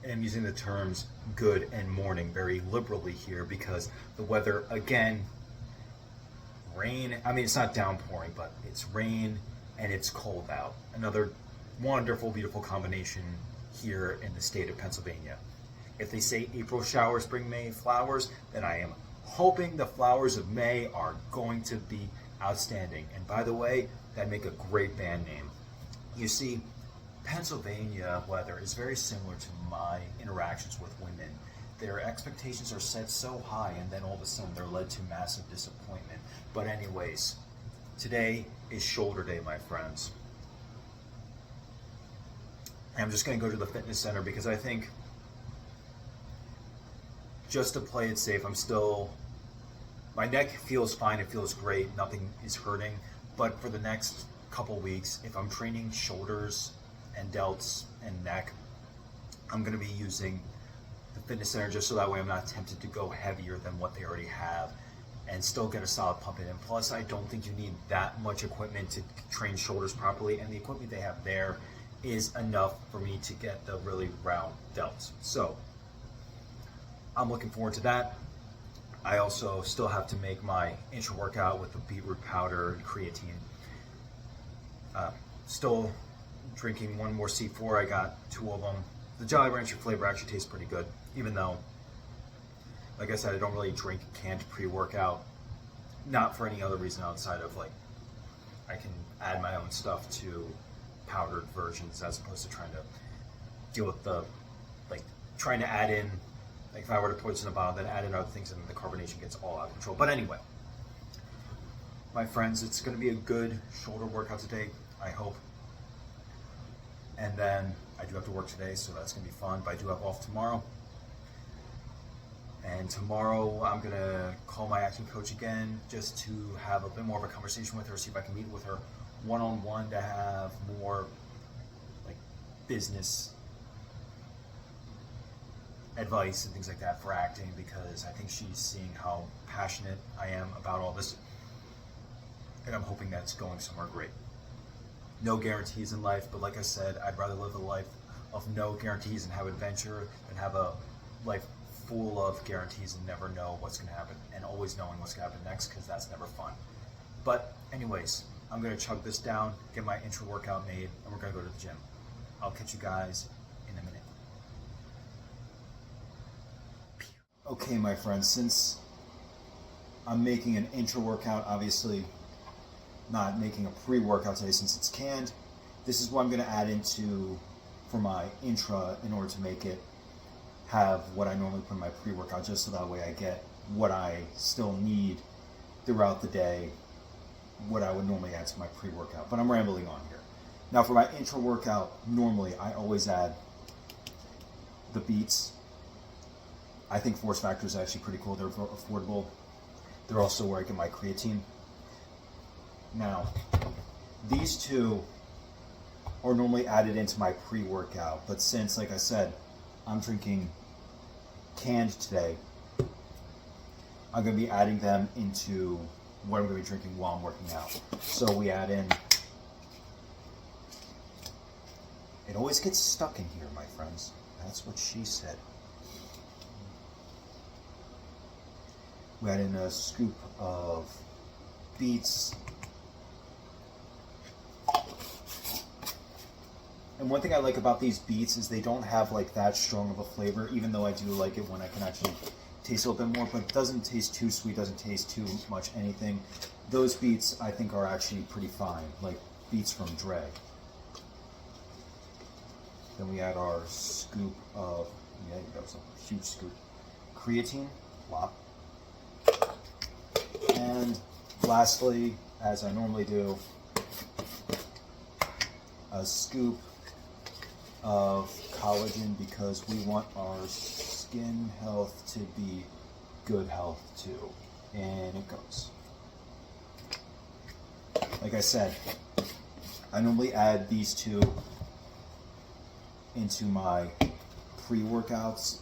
And I'm using the terms good and morning very liberally here because the weather, again, rain, I mean, it's not downpouring, but it's rain and it's cold out. Another wonderful, beautiful combination here in the state of Pennsylvania. If they say April showers bring May flowers, then I am hoping the flowers of May are going to be outstanding. And by the way, that'd make a great band name. You see, Pennsylvania weather is very similar to my interactions with women. Their expectations are set so high, and then all of a sudden they're led to massive disappointment. But anyways, today is shoulder day, my friends. I'm just going to go to the fitness center because I think just to play it safe, my neck feels fine, it feels great, nothing is hurting. But for the next couple weeks, if I'm training shoulders and delts and neck, I'm going to be using the fitness center just so that way I'm not tempted to go heavier than what they already have and still get a solid pump in. And plus, I don't think you need that much equipment to train shoulders properly, and the equipment they have there is enough for me to get the really round delts. So I'm looking forward to that. I also still have to make my intro workout with the beetroot powder and creatine. Still drinking one more C4. I got 2 of them. The Jolly Rancher flavor actually tastes pretty good, even though, like I said, I don't really drink canned pre-workout. Not for any other reason outside of, like, I can add my own stuff to powdered versions as opposed to trying to deal with the, like, trying to add in, like if I were to put this in a bottle, then add in other things and the carbonation gets all out of control. But anyway, my friends, it's going to be a good shoulder workout today, I hope. And then I do have to work today, so that's going to be fun. But I do have off tomorrow. And tomorrow I'm going to call my acting coach again just to have a bit more of a conversation with her, see if I can meet with her one-on-one to have more like business advice and things like that for acting, because I think she's seeing how passionate I am about all this, and I'm hoping that's going somewhere great. No guarantees in life, but like I said, I'd rather live a life of no guarantees and have adventure than have a life full of guarantees and never know what's going to happen, and always knowing what's going to happen next, because that's never fun. But anyways, I'm going to chug this down, get my intro workout made, and we're going to go to the gym. I'll catch you guys in a minute. Okay, my friends, since I'm making an intro workout, obviously not making a pre-workout today since it's canned, this is what I'm going to add into for my intra in order to make it have what I normally put in my pre-workout, just so that way I get what I still need throughout the day, what I would normally add to my pre-workout. But I'm rambling on here. Now for my intro workout, normally I always add the beets. I think Force Factor is actually pretty cool. They're affordable. They're also where I get my creatine. Now, these two are normally added into my pre-workout, but since, like I said, I'm drinking canned today, I'm going to be adding them into what I'm going to be drinking while I'm working out. So we add in, it always gets stuck in here, my friends. That's what she said. We add in a scoop of beets. And one thing I like about these beets is they don't have like that strong of a flavor, even though I do like it when I can actually taste a little bit more, but it doesn't taste too sweet, doesn't taste too much anything. Those beets I think are actually pretty fine, like beets from Dre. Then we add our scoop of, yeah, that was a huge scoop, creatine, flop. And lastly, as I normally do, a scoop of collagen, because we want our skin health to be good health too. And it goes. Like I said, I normally add these two into my pre-workouts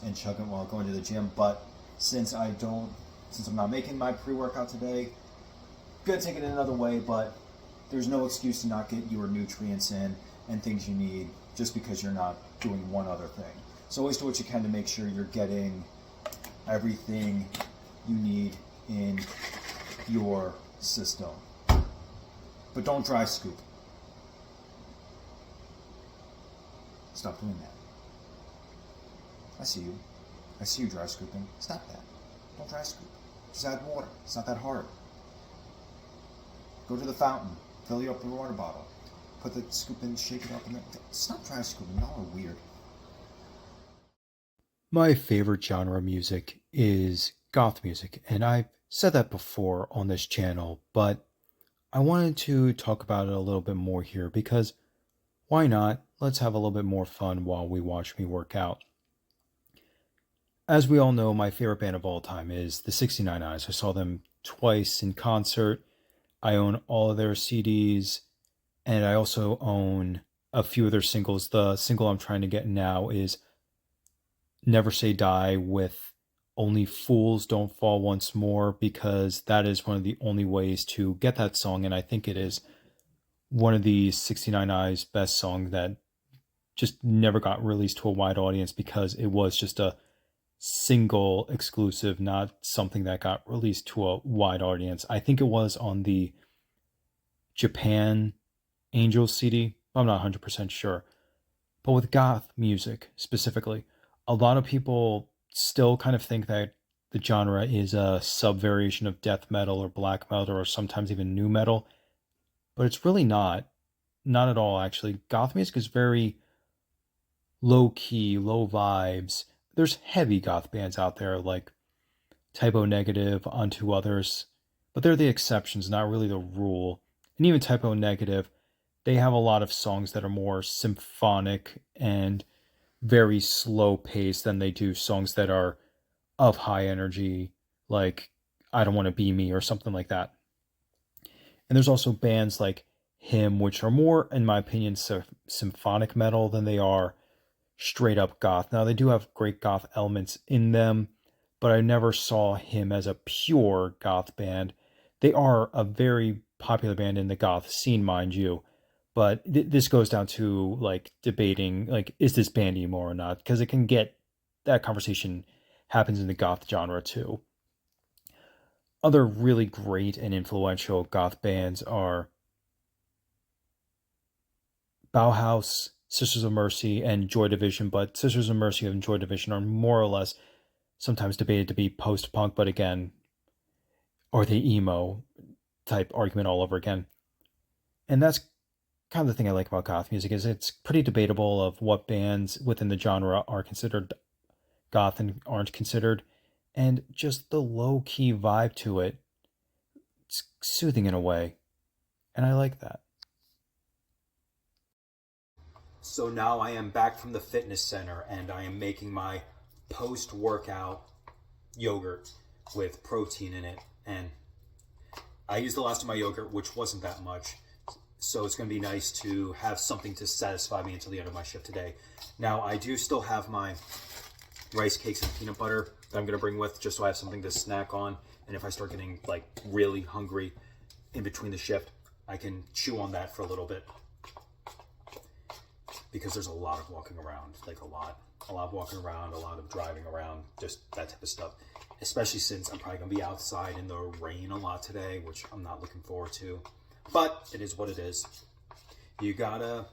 and chug them while going to the gym, but since I'm not making my pre-workout today, I'm gonna take it another way, but there's no excuse to not get your nutrients in and things you need just because you're not doing one other thing. So always do what you can to make sure you're getting everything you need in your system. But don't dry scoop. Stop doing that. I see you. I see you dry scooping. Stop that. Don't dry scoop. Just add water. It's not that hard. Go to the fountain. Fill you up with a water bottle. Put the scoop in, shake it up, and then stop dry scooping. Y'all are weird. My favorite genre of music is goth music, and I've said that before on this channel, but I wanted to talk about it a little bit more here because why not? Let's have a little bit more fun while we watch me work out. As we all know, my favorite band of all time is the 69 Eyes. I saw them twice in concert. I own all of their CDs, and I also own a few of their singles. The single I'm trying to get now is Never Say Die with Only Fools Don't Fall Once More, because that is one of the only ways to get that song, and I think it is one of the 69 Eyes best songs that just never got released to a wide audience because it was just a single exclusive, not something that got released to a wide audience. I think it was on the Japan Angels CD. I'm not 100% sure. But with goth music specifically, a lot of people still kind of think that the genre is a sub variation of death metal or black metal or sometimes even nu metal, but it's really not. Not at all, actually. Goth music is very low key, low vibes. There's heavy goth bands out there like Typo Negative, Unto Others, but they're the exceptions, not really the rule. And even Typo Negative, they have a lot of songs that are more symphonic and very slow paced than they do songs that are of high energy, like I Don't Want to Be Me or something like that. And there's also bands like Him, which are more, in my opinion, symphonic metal than they are straight up goth. Now, they do have great goth elements in them, but I never saw Him as a pure goth band. They are a very popular band in the goth scene, mind you, but this goes down to like debating, like, is this band emo or not? Because it can get, that conversation happens in the goth genre too. Other really great and influential goth bands are Bauhaus, Sisters of Mercy, and Joy Division, but Sisters of Mercy and Joy Division are more or less sometimes debated to be post-punk, but again, or the emo type argument all over again. And that's kind of the thing I like about goth music, is it's pretty debatable of what bands within the genre are considered goth and aren't considered, and just the low-key vibe to it, it's soothing in a way, and I like that. So now I am back from the fitness center and I am making my post-workout yogurt with protein in it. And I used the last of my yogurt, which wasn't that much. So it's going to be nice to have something to satisfy me until the end of my shift today. Now, I do still have my rice cakes and peanut butter that I'm going to bring with, just so I have something to snack on. And if I start getting like really hungry in between the shift, I can chew on that for a little bit. Because there's a lot of walking around, like a lot of walking around, a lot of driving around, just that type of stuff. Especially since I'm probably gonna be outside in the rain a lot today, which I'm not looking forward to. But it is what it is. You gotta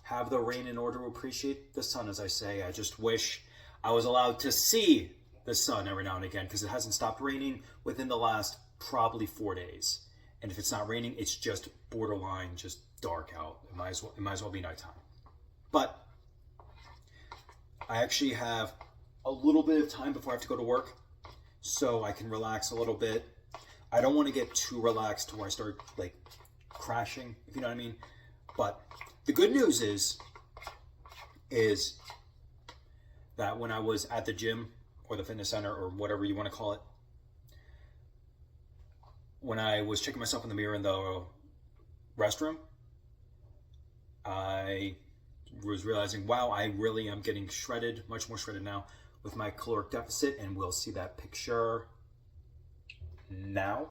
have the rain in order to appreciate the sun, as I say. I just wish I was allowed to see the sun every now and again, because it hasn't stopped raining within the last probably 4 days. And if it's not raining, it's just borderline, just dark out. It might as well be nighttime. But I actually have a little bit of time before I have to go to work, so I can relax a little bit. I don't want to get too relaxed to where I start like crashing, if you know what I mean. But the good news is that when I was at the gym or the fitness center or whatever you want to call it, when I was checking myself in the mirror in the restroom, I was realizing, wow, I really am getting shredded, much more shredded now with my caloric deficit, and we'll see that picture now.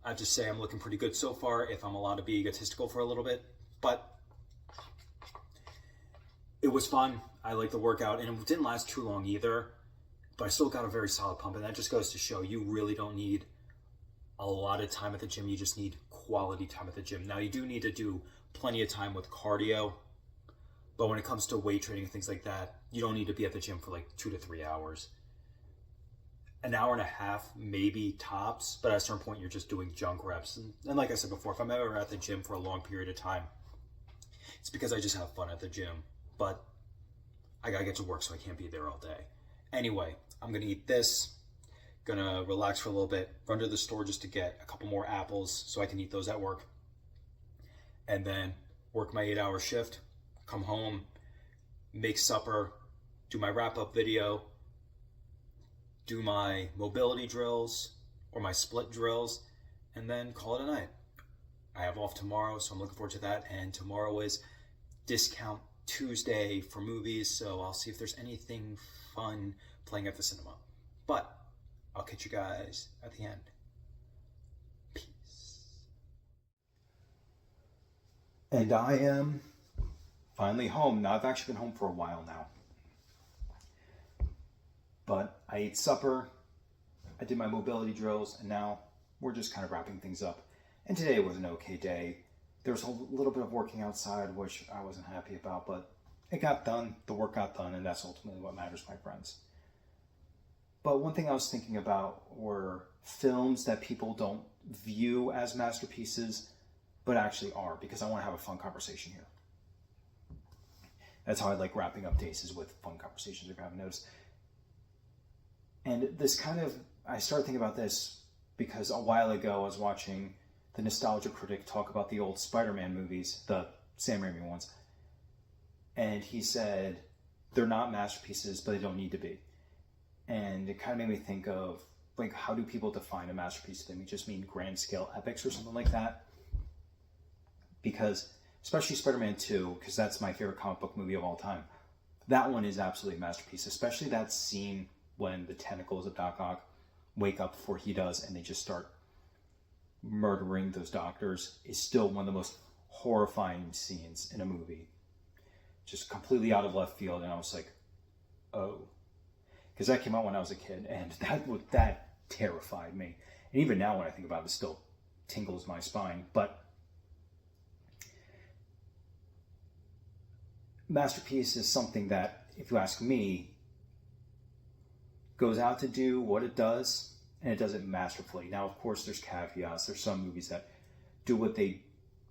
I have to say I'm looking pretty good so far, if I'm allowed to be egotistical for a little bit. But it was fun. I liked the workout, and it didn't last too long either, but I still got a very solid pump, and that just goes to show you really don't need a lot of time at the gym. You just need quality time at the gym. Now, you do need to do plenty of time with cardio, but when it comes to weight training and things like that, you don't need to be at the gym for like 2 to 3 hours. An hour and a half, maybe tops, but at a certain point, you're just doing junk reps. And like I said before, if I'm ever at the gym for a long period of time, it's because I just have fun at the gym. But I gotta get to work, so I can't be there all day. Anyway, I'm gonna eat this, gonna relax for a little bit, run to the store just to get a couple more apples so I can eat those at work, and then work my 8-hour shift, come home, make supper, do my wrap-up video, do my mobility drills or my split drills, and then call it a night. I have off tomorrow, so I'm looking forward to that, and tomorrow is discount Tuesday for movies, so I'll see if there's anything fun playing at the cinema. But I'll catch you guys at the end. Peace. And I am finally home. Now, I've actually been home for a while now. But I ate supper, I did my mobility drills, and now we're just kind of wrapping things up. And today was an okay day. There was a little bit of working outside, which I wasn't happy about, but it got done, the work got done, and that's ultimately what matters, my friends. But one thing I was thinking about were films that people don't view as masterpieces, but actually are, because I want to have a fun conversation here. That's how I like wrapping up days, is with fun conversations, if you haven't noticed. And this kind of, I started thinking about this because a while ago I was watching the Nostalgia Critic talk about the old Spider-Man movies, the Sam Raimi ones. And he said, they're not masterpieces, but they don't need to be. And it kind of made me think of, like, how do people define a masterpiece? Do they just mean grand scale epics or something like that? Because, especially Spider-Man 2, because that's my favorite comic book movie of all time, that one is absolutely a masterpiece, especially that scene when the tentacles of Doc Ock wake up before he does and they just start murdering those doctors, is still one of the most horrifying scenes in a movie. Just completely out of left field, and I was like, oh. Because that came out when I was a kid, and that terrified me. And even now when I think about it, it still tingles my spine. But masterpiece is something that, if you ask me, goes out to do what it does, and it does it masterfully. Now, of course, there's caveats. There's some movies that do what they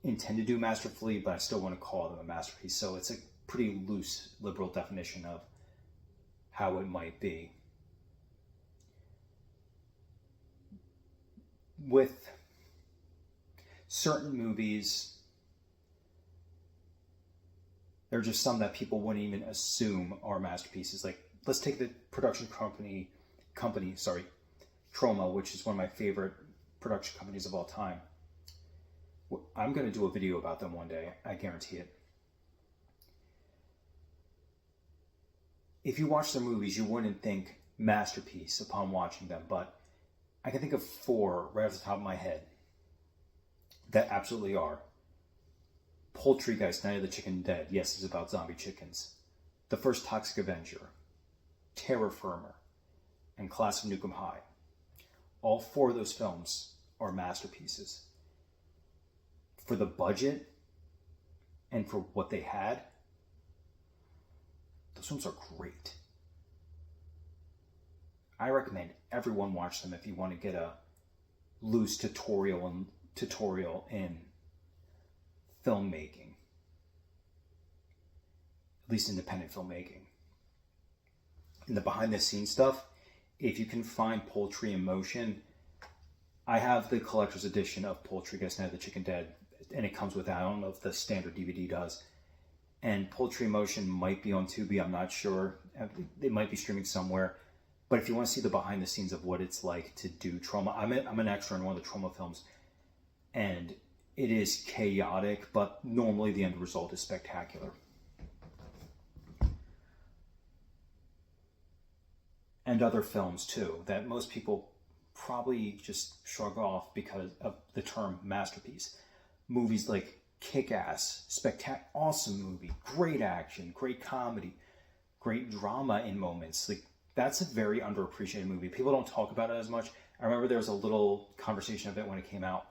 intend to do masterfully, but I still want to call them a masterpiece. So it's a pretty loose, liberal definition of how it might be. With certain movies, there are just some that people wouldn't even assume are masterpieces. Like, let's take the production company, Troma, which is one of my favorite production companies of all time. I'm going to do a video about them one day, I guarantee it. If you watch their movies, you wouldn't think masterpiece upon watching them, but I can think of 4 right off the top of my head that absolutely are. Poultrygeist, Night of the Chicken Dead. Yes, it's about zombie chickens. The First Toxic Avenger, Terra Firma, and Class of Nukem High. All 4 of those films are masterpieces. For the budget and for what they had, those films are great. I recommend everyone watch them if you want to get a loose tutorial in filmmaking, at least independent filmmaking. In the behind the scenes stuff, if you can find Poultry in Motion, I have the collector's edition of Poultrygeist, Night of the Chicken Dead, and it comes with that. I don't know if the standard DVD does. And Poultry in Motion might be on Tubi, I'm not sure. It might be streaming somewhere. But if you want to see the behind the scenes of what it's like to do Troma, I'm an extra in one of the Troma films, and it is chaotic, but normally the end result is spectacular. And other films too, that most people probably just shrug off because of the term masterpiece. Movies like Kick-Ass, awesome movie, great action, great comedy, great drama in moments. Like, that's a very underappreciated movie. People don't talk about it as much. I remember there was a little conversation of it when it came out.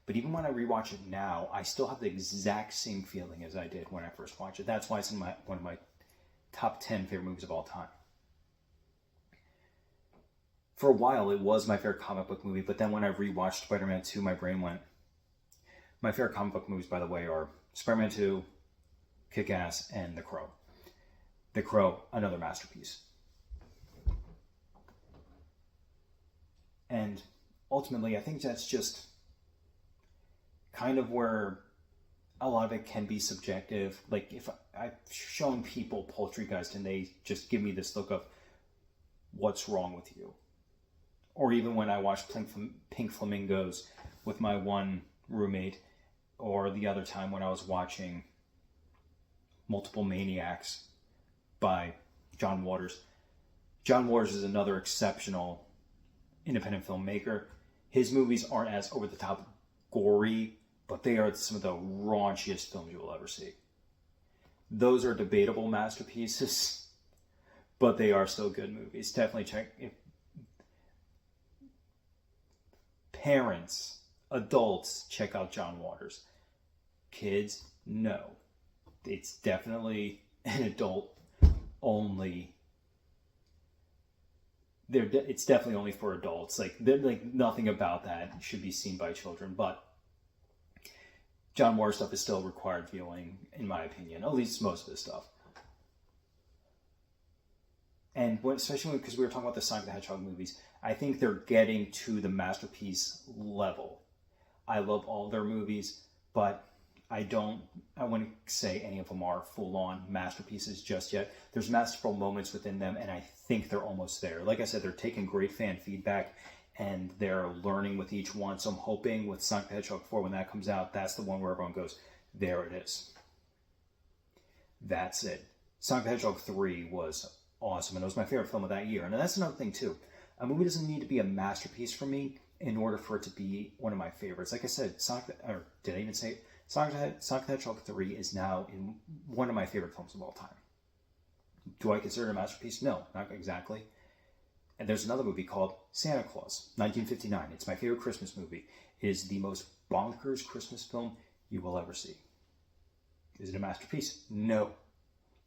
But even when I rewatch it now, I still have the exact same feeling as I did when I first watched it. That's why it's in one of my top 10 favorite movies of all time. For a while, it was my favorite comic book movie, but then when I rewatched Spider-Man 2, my brain went, my favorite comic book movies, by the way, are Spider-Man 2, Kick-Ass, and The Crow. The Crow, another masterpiece. And ultimately, I think that's just kind of where a lot of it can be subjective. Like, if I've shown people Poultrygeist and they just give me this look of, what's wrong with you? Or even when I watched Pink Flamingos with my one roommate, or the other time when I was watching Multiple Maniacs by John Waters. John Waters is another exceptional independent filmmaker. His movies aren't as over-the-top gory, but they are some of the raunchiest films you will ever see. Those are debatable masterpieces, but they are still good movies. Definitely check. Parents, adults, check out John Waters. Kids, no. It's definitely an adult only. It's definitely only for adults. Like nothing about that should be seen by children. But John Waters stuff is still required viewing, in my opinion. At least most of his stuff. And especially because we were talking about the Sonic the Hedgehog movies, I think they're getting to the masterpiece level. I love all their movies, but I wouldn't say any of them are full-on masterpieces just yet. There's masterful moments within them, and I think they're almost there. Like I said, they're taking great fan feedback, and they're learning with each one. So I'm hoping with Sonic the Hedgehog 4, when that comes out, that's the one where everyone goes, there it is. That's it. Sonic the Hedgehog 3 was awesome, and it was my favorite film of that year. And that's another thing, too. A movie doesn't need to be a masterpiece for me in order for it to be one of my favorites. Like I said, Sonic the Hedgehog 3 is now in one of my favorite films of all time. Do I consider it a masterpiece? No, not exactly. And there's another movie called Santa Claus, 1959. It's my favorite Christmas movie. It is the most bonkers Christmas film you will ever see. Is it a masterpiece? No.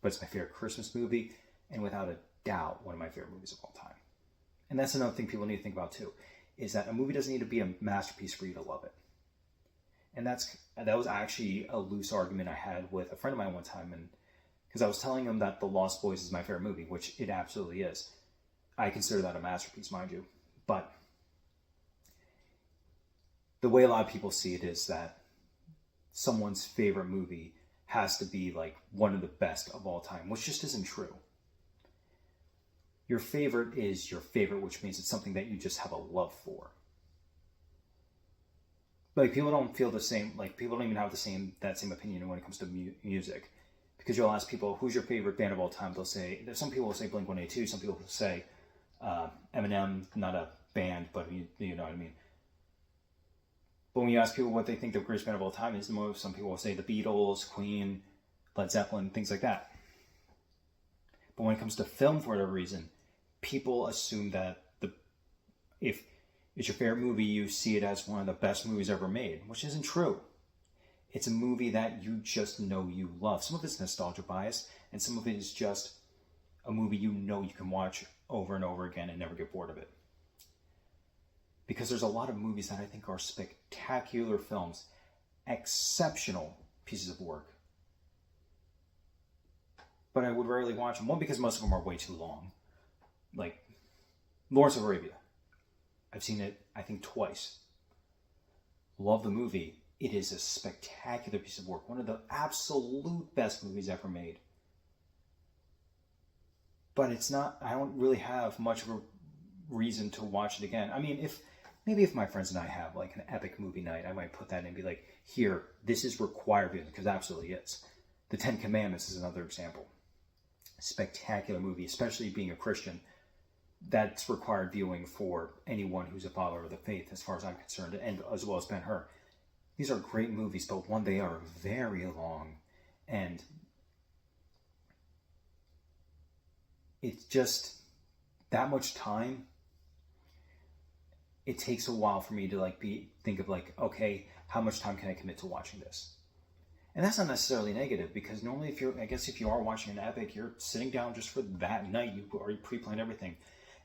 But it's my favorite Christmas movie, and without a doubt, one of my favorite movies of all time. And that's another thing people need to think about too, is that a movie doesn't need to be a masterpiece for you to love it. And that was actually a loose argument I had with a friend of mine one time, and because I was telling him that The Lost Boys is my favorite movie, which it absolutely is. I consider that a masterpiece, mind you. But the way a lot of people see it is that someone's favorite movie has to be like one of the best of all time, which just isn't true. Your favorite is your favorite, which means it's something that you just have a love for. Like, people don't feel the same, like, people don't even have that same opinion when it comes to music. Because you'll ask people, who's your favorite band of all time? They'll say, some people will say Blink-182, some people will say Eminem, not a band, but you know what I mean. But when you ask people what they think the greatest band of all time is, some people will say the Beatles, Queen, Led Zeppelin, things like that. But when it comes to film, for whatever reason, people assume that if it's your favorite movie, you see it as one of the best movies ever made, which isn't true. It's a movie that you just know you love. Some of it's nostalgia bias, and some of it is just a movie you know you can watch over and over again and never get bored of it. Because there's a lot of movies that I think are spectacular films, exceptional pieces of work. But I would rarely watch them. One, because most of them are way too long. Like Lawrence of Arabia. I've seen it, I think, twice. Love the movie. It is a spectacular piece of work. One of the absolute best movies ever made. But it's not, I don't really have much of a reason to watch it again. I mean, if my friends and I have like an epic movie night, I might put that in and be like, here, this is required viewing, because it absolutely is. The Ten Commandments is another example. Spectacular movie, especially being a Christian. that's required viewing for anyone who's a follower of the faith, as far as I'm concerned, and as well as Ben-Hur. These are great movies, but one, they are very long, and it's just that much time. It takes a while for me to think of okay, how much time can I commit to watching this? And that's not necessarily negative, because normally if you are watching an epic, you're sitting down just for that night. You already pre-planned everything.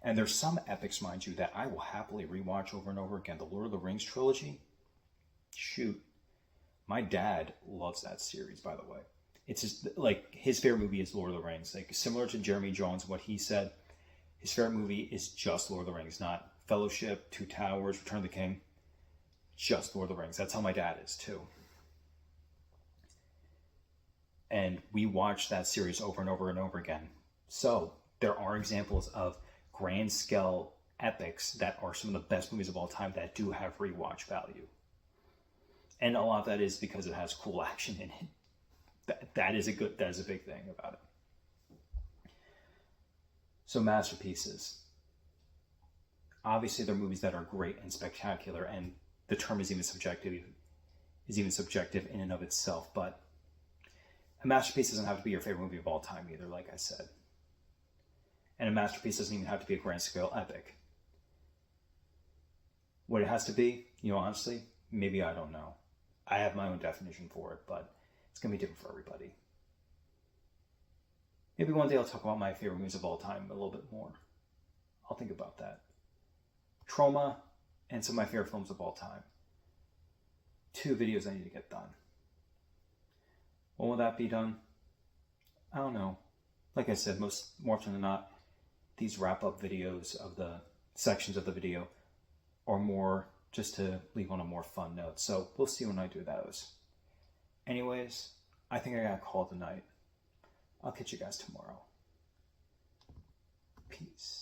And there's some epics, mind you, that I will happily rewatch over and over again. The Lord of the Rings trilogy. Shoot. My dad loves that series, by the way. It's just his favorite movie is Lord of the Rings. Similar to Jeremy Jones, what he said, his favorite movie is just Lord of the Rings, not Fellowship, Two Towers, Return of the King. Just Lord of the Rings. That's how my dad is too. And we watch that series over and over and over again. So there are examples of grand scale epics that are some of the best movies of all time that do have rewatch value. And a lot of that is because it has cool action in it. That is a big thing about it. So masterpieces. Obviously, they're movies that are great and spectacular, and the term is even subjective in and of itself. But a masterpiece doesn't have to be your favorite movie of all time either, like I said. And a masterpiece doesn't even have to be a grand scale epic. What it has to be, honestly, maybe I don't know. I have my own definition for it, but it's going to be different for everybody. Maybe one day I'll talk about my favorite movies of all time a little bit more. I'll think about that. Trauma and some of my favorite films of all time. 2 videos I need to get done. When will that be done? I don't know. Like I said, more often than not, these wrap-up videos of the sections of the video are more just to leave on a more fun note. So we'll see when I do those. Anyways, I think I got a call tonight. I'll catch you guys tomorrow. Peace.